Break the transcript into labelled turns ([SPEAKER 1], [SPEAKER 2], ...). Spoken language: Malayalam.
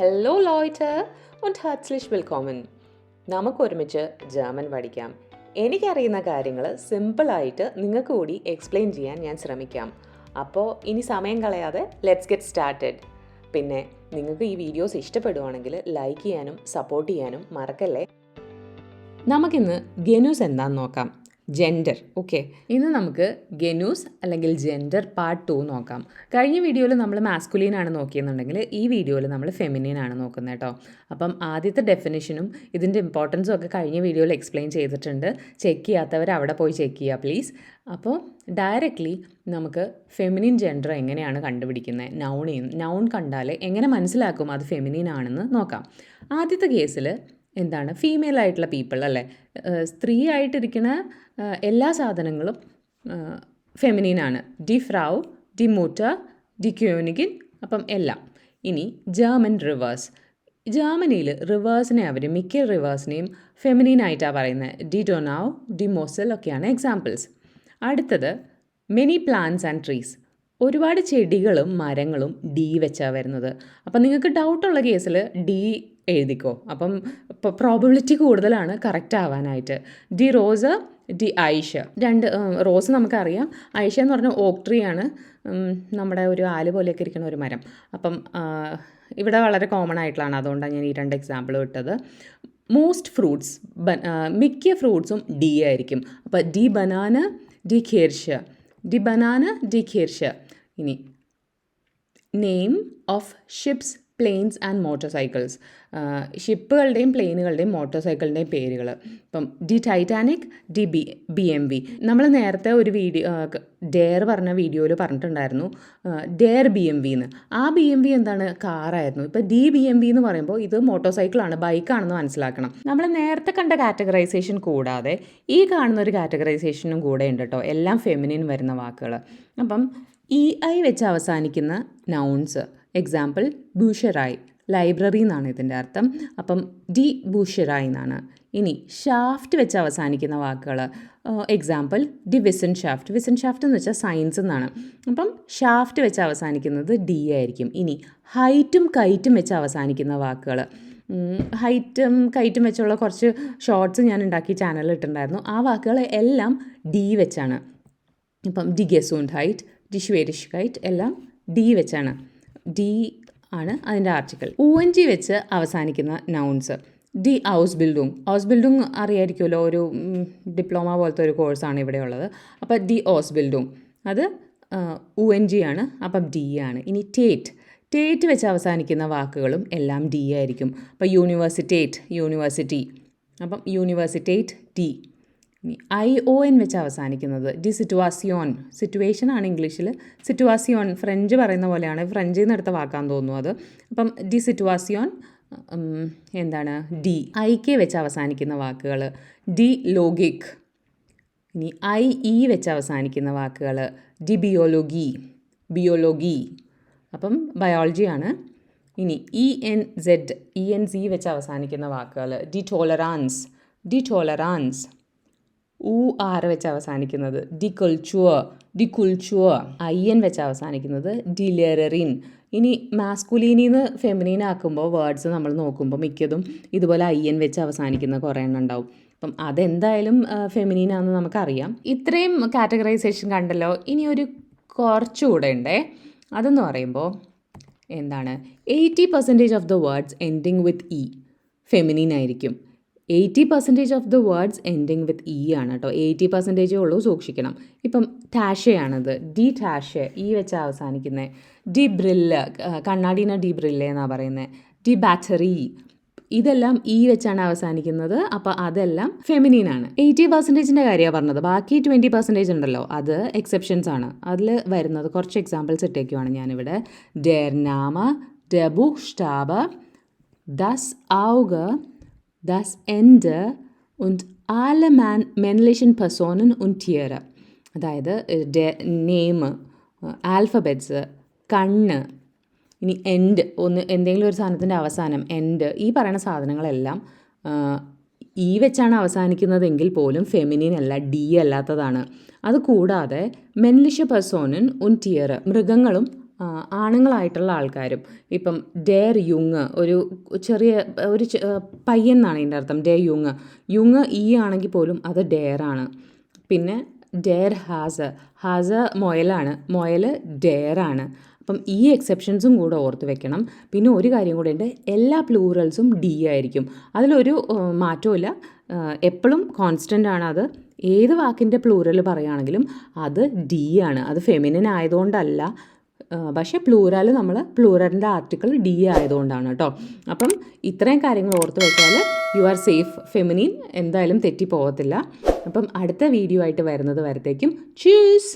[SPEAKER 1] ഹലോ ലോയ്റ്റ് und herzlich willkommen. നമുക്കൊരുമിച്ച് ജർമ്മൻ പഠിക്കാം. എനിക്കറിയുന്ന കാര്യങ്ങൾ സിമ്പിളായിട്ട് നിങ്ങൾക്ക് കൂടി എക്സ്പ്ലെയിൻ ചെയ്യാൻ ഞാൻ ശ്രമിക്കാം. അപ്പോൾ ഇനി സമയം കളയാതെ ലെറ്റ്സ് ഗെറ്റ് സ്റ്റാർട്ടഡ്. പിന്നെ നിങ്ങൾക്ക് ഈ വീഡിയോസ് ഇഷ്ടപ്പെടുവാണെങ്കിൽ ലൈക്ക് ചെയ്യാനും സപ്പോർട്ട് ചെയ്യാനും മറക്കല്ലേ. നമുക്കിന്ന് ഗെനൂസ് എന്താണെന്ന് നോക്കാം. ജെൻഡർ. ഓക്കെ, ഇന്ന് നമുക്ക് ഗെനൂസ് അല്ലെങ്കിൽ ജെൻഡർ പാർട്ട് 2 നോക്കാം. കഴിഞ്ഞ വീഡിയോയിൽ നമ്മൾ മാസ്കുലീൻ ആണ് നോക്കിയെന്നുണ്ടെങ്കിൽ ഈ വീഡിയോയിൽ നമ്മൾ ഫെമിനീൻ ആണ് നോക്കുന്നത് കേട്ടോ. അപ്പം ആദ്യത്തെ ഡെഫിനിഷനും ഇതിൻ്റെ ഇമ്പോർട്ടൻസും ഒക്കെ കഴിഞ്ഞ വീഡിയോയിൽ എക്സ്പ്ലെയിൻ ചെയ്തിട്ടുണ്ട്. ചെക്ക് ചെയ്യാത്തവർ അവിടെ പോയി ചെക്ക് ചെയ്യുക പ്ലീസ്. അപ്പോൾ ഡയറക്റ്റ്ലി നമുക്ക് ഫെമിനിൻ ജെൻഡർ എങ്ങനെയാണ് കണ്ടുപിടിക്കുന്നത്, നൗൺ കണ്ടാൽ എങ്ങനെ മനസ്സിലാക്കും അത് ഫെമിനിൻ ആണെന്ന് നോക്കാം. ആദ്യത്തെ കേസിൽ എന്താണ്, ഫീമെയിൽ ആയിട്ടുള്ള പീപ്പിൾ അല്ലേ, സ്ത്രീ ആയിട്ടിരിക്കുന്ന എല്ലാ സാധനങ്ങളും ഫെമിനീനാണ്. ഡി ഫ്രൗ, ഡി മൂട്ടർ, ഡി ക്യോനിഗിൻ, അപ്പം എല്ലാം. ഇനി ജർമ്മൻ റിവേഴ്സ്. ജർമ്മനിയിൽ റിവേഴ്സിനെ അവർ മിക്ക റിവേഴ്സിനെയും ഫെമിനീനായിട്ടാണ് പറയുന്നത്. ഡി ഡൊനൗ, ഡി മോസൽ ഒക്കെയാണ് എക്സാമ്പിൾസ്. അടുത്തത് മെനി പ്ലാന്റ്സ് ആൻഡ് ട്രീസ്. ഒരുപാട് ചെടികളും മരങ്ങളും ഡി വെച്ചാണ് വരുന്നത്. അപ്പം നിങ്ങൾക്ക് ഡൗട്ടുള്ള കേസിൽ ഡി എഴുതിക്കോ. അപ്പം പ്രോബിലിറ്റി കൂടുതലാണ് കറക്റ്റ് ആവാനായിട്ട്. ഡി റോസ്, ഡി ഐഷ. റോസ് നമുക്കറിയാം. ഐഷ എന്ന് പറഞ്ഞാൽ ഓക്ക് ട്രീ ആണ്, നമ്മുടെ ഒരു ആല് പോലെയൊക്കെ ഇരിക്കുന്ന ഒരു മരം. അപ്പം ഇവിടെ വളരെ കോമൺ ആയിട്ടുള്ളതാണ്, അതുകൊണ്ടാണ് ഞാൻ ഈ 2 എക്സാമ്പിൾ ഇട്ടത്. മോസ്റ്റ് ഫ്രൂട്ട്സ്, മിക്ക ഫ്രൂട്ട്സും ഡി ആയിരിക്കും. അപ്പോൾ ഡി ബനാന, ഡി ഖേർഷ, ഡി ബനാന, ഡി ഖേർഷ. ഇനി name of ships, planes and motorcycles. ഷിപ്പുകളുടെയും പ്ലെയിനുകളുടെയും മോട്ടോർ സൈക്കിളിൻ്റെയും പേരുകൾ. ഇപ്പം ഡി ടൈറ്റാനിക്, ഡി BMV. നമ്മൾ നേരത്തെ ഒരു ഡെയർ പറഞ്ഞ വീഡിയോയിൽ പറഞ്ഞിട്ടുണ്ടായിരുന്നു ഡെയർ BMV എന്ന്. ആ BMV എന്താണ്, കാറായിരുന്നു. ഇപ്പോൾ ഡി BMV എന്ന് പറയുമ്പോൾ ഇത് മോട്ടോർ സൈക്കിളാണ്, ബൈക്കാണെന്ന് മനസ്സിലാക്കണം. നമ്മൾ നേരത്തെ കണ്ട കാറ്റഗറൈസേഷൻ കൂടാതെ ഈ കാണുന്ന ഒരു കാറ്റഗറൈസേഷനും കൂടെ ഉണ്ട് കേട്ടോ, എല്ലാം ഫെമിനിൻ വരുന്ന വാക്കുകൾ. അപ്പം EI വെച്ച് അവസാനിക്കുന്ന നൗൺസ്, എക്സാമ്പിൾ ബൂഷറായി, ലൈബ്രറി എന്നാണ് ഇതിൻ്റെ അർത്ഥം. അപ്പം ഡി ബൂഷറായി എന്നാണ്. ഇനി ഷാഫ്റ്റ് വെച്ച് അവസാനിക്കുന്ന വാക്കുകൾ, എക്സാമ്പിൾ ഡി വിസൻ ഷാഫ്റ്റ്. വിസൻ ഷാഫ്റ്റ് എന്ന് വെച്ചാൽ സയൻസ് എന്നാണ്. അപ്പം ഷാഫ്റ്റ് വെച്ച് അവസാനിക്കുന്നത് ഡി ആയിരിക്കും. ഇനി ഹൈറ്റും കൈറ്റും വെച്ച് അവസാനിക്കുന്ന വാക്കുകൾ, ഹൈറ്റും കൈറ്റും വെച്ചുള്ള കുറച്ച് ഷോർട്സ് ഞാൻ ഉണ്ടാക്കി ചാനലിൽ ഇട്ടിട്ടുണ്ടായിരുന്നു. ആ വാക്കുകൾ എല്ലാം ഡി വെച്ചാണ്. ഇപ്പം ഡി ഗെസൂണ്ട് ഹൈറ്റ്, ഡി ഷ്വേരിഷ്കൈറ്റ് എല്ലാം ഡി വെച്ചാണ്. ഡി ആണ് അതിൻ്റെ ആർട്ടിക്കിൾ. UNG വെച്ച് അവസാനിക്കുന്ന നൗൺസ്, ഡി ഹൗസ് ബിൽഡിംഗ്. ഹൗസ് ബിൽഡിംഗ് അറിയായിരിക്കുമല്ലോ, ഒരു ഡിപ്ലോമ പോലത്തെ ഒരു കോഴ്സാണ് ഇവിടെ ഉള്ളത്. അപ്പോൾ ഡി ഹൗസ് ബിൽഡിംഗ് അത് UNG ആണ്, അപ്പം ഡി ആണ്. ഇനി ടേറ്റ് വെച്ച് അവസാനിക്കുന്ന വാക്കുകളും എല്ലാം ഡി ആയിരിക്കും. അപ്പോൾ യൂണിവേഴ്സിറ്റി, അപ്പം യൂണിവേഴ്സിറ്റേറ്റ് ഡി. ION വെച്ച് അവസാനിക്കുന്നത് ഡി സിറ്റുവേഷൻ ആണ് ഇംഗ്ലീഷിൽ. സിറ്റുവാസിയോൺ ഫ്രഞ്ച് പറയുന്ന പോലെയാണ്, ഫ്രഞ്ചിൽ നിന്ന് എടുത്ത വാക്കാന്ന് തോന്നുന്നു അത്. അപ്പം ഡി സിറ്റുവാസിയോൺ എന്താണ്, ഡി. IK വെച്ച് അവസാനിക്കുന്ന വാക്കുകൾ ഡി ലോഗിക്. ഇനി IE വെച്ച് അവസാനിക്കുന്ന വാക്കുകൾ ഡി ബിയോളജി, അപ്പം ബയോളജിയാണ്. ഇനി ENZ വെച്ച് അവസാനിക്കുന്ന വാക്കുകൾ ഡി ടോളറാൻസ്. UR വെച്ച് അവസാനിക്കുന്നത് ഡി കുൾച്ചുവർ. IN വെച്ച് അവസാനിക്കുന്നത് ഡി ലെററിൻ. ഇനി മാസ്കുലീനിന്ന് ഫെമിനീൻ ആക്കുമ്പോൾ വേർഡ്സ് നമ്മൾ നോക്കുമ്പോൾ മിക്കതും ഇതുപോലെ IN വെച്ച് അവസാനിക്കുന്ന കുറേ എണ്ണം ഉണ്ടാവും. അപ്പം അതെന്തായാലും ഫെമിനീനാണെന്ന് നമുക്കറിയാം. ഇത്രയും കാറ്റഗറൈസേഷൻ കണ്ടല്ലോ. ഇനി ഒരു കുറച്ചുകൂടെ ഉണ്ടേ. അതെന്ന് പറയുമ്പോൾ എന്താണ്, 80% of the words ending with E ഫെമിനീൻ ആയിരിക്കും. 80% of the words ending with E ആണ് കേട്ടോ. 80% ഉള്ളൂ, സൂക്ഷിക്കണം. ഇപ്പം ടാഷയാണത്, ഡി ടാഷ, E വെച്ച് അവസാനിക്കുന്നത്. ഡി ബ്രില്ല്, കണ്ണാടീനെ ഡി ബ്രില്ല് എന്നാണ് പറയുന്നത്. ഡി ബാറ്ററി, ഇതെല്ലാം E വെച്ചാണ് അവസാനിക്കുന്നത്. അപ്പോൾ അതെല്ലാം ഫെമിനീനാണ്. 80%ൻ്റെ കാര്യമാണ് പറഞ്ഞത്. ബാക്കി 20% ഉണ്ടല്ലോ, അത് എക്സെപ്ഷൻസ് ആണ്. അതിൽ വരുന്നത് കുറച്ച് എക്സാമ്പിൾസ് ഇട്ടേക്കുവാണ് ഞാനിവിടെ. ഡെർ നാമ, der ബുchstabe, das Auge, das Ende und alle männlichen Personen und Tiere. അതായത് നെയിം, ആൽഫബറ്റ്സ്, കണ്ണ്, ഇനി എൻഡ്, എന്തെങ്കിലും ഒരു സാധനത്തിൻ്റെ അവസാനം എൻഡ്, ഈ പറയുന്ന സാധനങ്ങളെല്ലാം E വെച്ചാണ് അവസാനിക്കുന്നതെങ്കിൽ പോലും ഫെമിനിൻ അല്ല, ഡി അല്ലാത്തതാണ്. അതുകൂടാതെ മെൻലിഷ പെർസോണൻ ഉൻ ടിയർ, മൃഗങ്ങളും ആണുങ്ങളായിട്ടുള്ള ആൾക്കാരും ഇപ്പം ഡെയർ യുങ് ചെറിയ പയ്യൻ എന്നാണ് ഇതിൻ്റെ അർത്ഥം. ഡെയർ യുങ് ഈ ആണെങ്കിൽ പോലും അത് ഡെയർ ആണ്. പിന്നെ ഡെയർ ഹാസ് മുയലാണ്, മുയൽ ഡെയർ ആണ്. അപ്പം ഈ എക്സെപ്ഷൻസും കൂടെ ഓർത്ത് വെക്കണം. പിന്നെ ഒരു കാര്യം കൂടെ ഉണ്ട്, എല്ലാ പ്ലൂറൽസും ഡി ആയിരിക്കും. അതിലൊരു മാറ്റവും എപ്പോഴും കോൺസ്റ്റൻ്റ് ആണ് അത്. ഏത് വാക്കിൻ്റെ പ്ലൂറൽ പറയുകയാണെങ്കിലും അത് ഡി ആണ്. അത് ഫെമിനിൻ ആയതുകൊണ്ടല്ല, പക്ഷേ പ്ലൂറലിൻ്റെ ആർട്ടിക്കിൾ ഡി ആയതുകൊണ്ടാണ് കേട്ടോ. അപ്പം ഇത്രയും കാര്യങ്ങൾ ഓർത്ത് വെച്ചാൽ യു ആർ സേഫ്. ഫെമിനിൻ എന്തായാലും തെറ്റി പോകത്തില്ല. അപ്പം അടുത്ത വീഡിയോ ആയിട്ട് വരുന്നത് വരത്തേക്കും ചൂസ്.